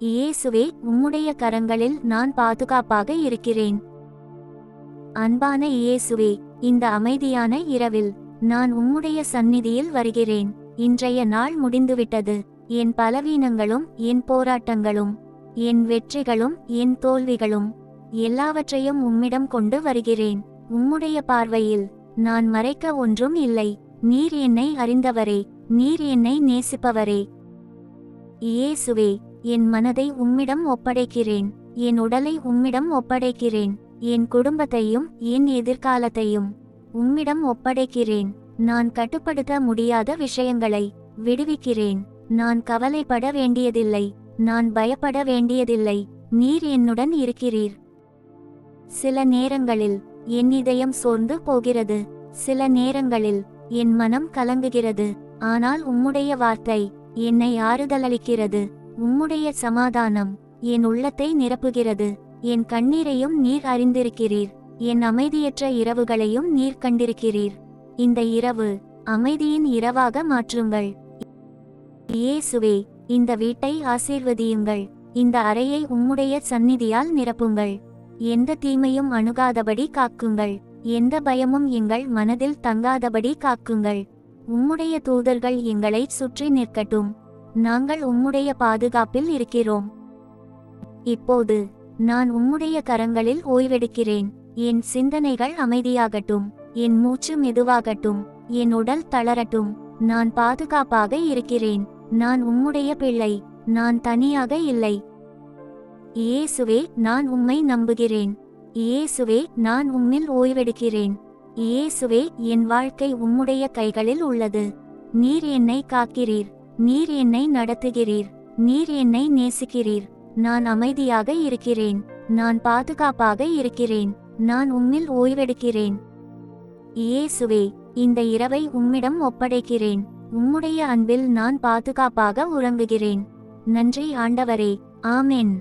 இயேசுவே, உம்முடைய கரங்களில் நான் பாதுகாப்பாக இருக்கிறேன். அன்பான இயேசுவே, இந்த அமைதியான இரவில் நான் உம்முடைய சந்நிதியில் வருகிறேன். இன்றைய நாள் முடிந்துவிட்டது. என் பலவீனங்களும் என் போராட்டங்களும் என் வெற்றிகளும் என் தோல்விகளும் எல்லாவற்றையும் உம்மிடம் கொண்டு வருகிறேன். உம்முடைய பார்வையில் நான் மறைக்க ஒன்றும் இல்லை. நீர் என்னை அறிந்தவரே, நீர் என்னை நேசிப்பவரே. இயேசுவே, என் மனதை உம்மிடம் ஒப்படைக்கிறேன். என் உடலை உம்மிடம் ஒப்படைக்கிறேன். என் குடும்பத்தையும் என் எதிர்காலத்தையும் உம்மிடம் ஒப்படைக்கிறேன். நான் கட்டுப்படுத்த முடியாத விஷயங்களை விடுவிக்கிறேன். நான் கவலைப்பட வேண்டியதில்லை. நான் பயப்பட வேண்டியதில்லை. நீர் என்னுடன் இருக்கிறீர். சில நேரங்களில் என் இதயம் சோர்ந்து போகிறது. சில நேரங்களில் என் மனம் கலங்குகிறது. ஆனால் உம்முடைய வார்த்தை என்னை ஆறுதலளிக்கிறது. உம்முடைய சமாதானம் என் உள்ளத்தை நிரப்புகிறது. என் கண்ணீரையும் நீர் அறிந்திருக்கிறீர். என் அமைதியற்ற இரவுகளையும் நீர் கண்டிருக்கிறீர். இந்த இரவு அமைதியின் இரவாக மாற்றுங்கள். இயேசுவே, இந்த வீட்டை ஆசீர்வதியுங்கள். இந்த அறையை உம்முடைய சந்நிதியால் நிரப்புங்கள். எந்த தீமையும் அணுகாதபடி காக்குங்கள். எந்த பயமும் எங்கள் மனதில் தங்காதபடி காக்குங்கள். உம்முடைய தூதர்கள் எங்களை சுற்றி நிற்கட்டும். நாங்கள் உம்முடைய பாதுகாப்பில் இருக்கிறோம். இப்போது நான் உம்முடைய கரங்களில் ஓய்வெடுக்கிறேன். என் சிந்தனைகள் அமைதியாகட்டும். என் மூச்சு மெதுவாகட்டும். என் உடல் தளரட்டும். நான் பாதுகாப்பாக இருக்கிறேன். நான் உம்முடைய பிள்ளை. நான் தனியாக இல்லை. இயேசுவே, நான் உம்மை நம்புகிறேன். இயேசுவே, நான் உம்மில் ஓய்வெடுக்கிறேன். இயேசுவே, என் வாழ்க்கை உம்முடைய கைகளில் உள்ளது. நீர் என்னை காக்கிறீர். நீர் என்னை நடத்துகிறீர். நீர் என்னை நேசிக்கிறீர். நான் அமைதியாக இருக்கிறேன். நான் பாதுகாப்பாக இருக்கிறேன். நான் உம்மில் ஓய்வெடுக்கிறேன். இயேசுவே, இந்த இரவை உம்மிடம் ஒப்படைக்கிறேன். உம்முடைய அன்பில் நான் பாதுகாப்பாக உறங்குகிறேன். நன்றி ஆண்டவரே. ஆமென்.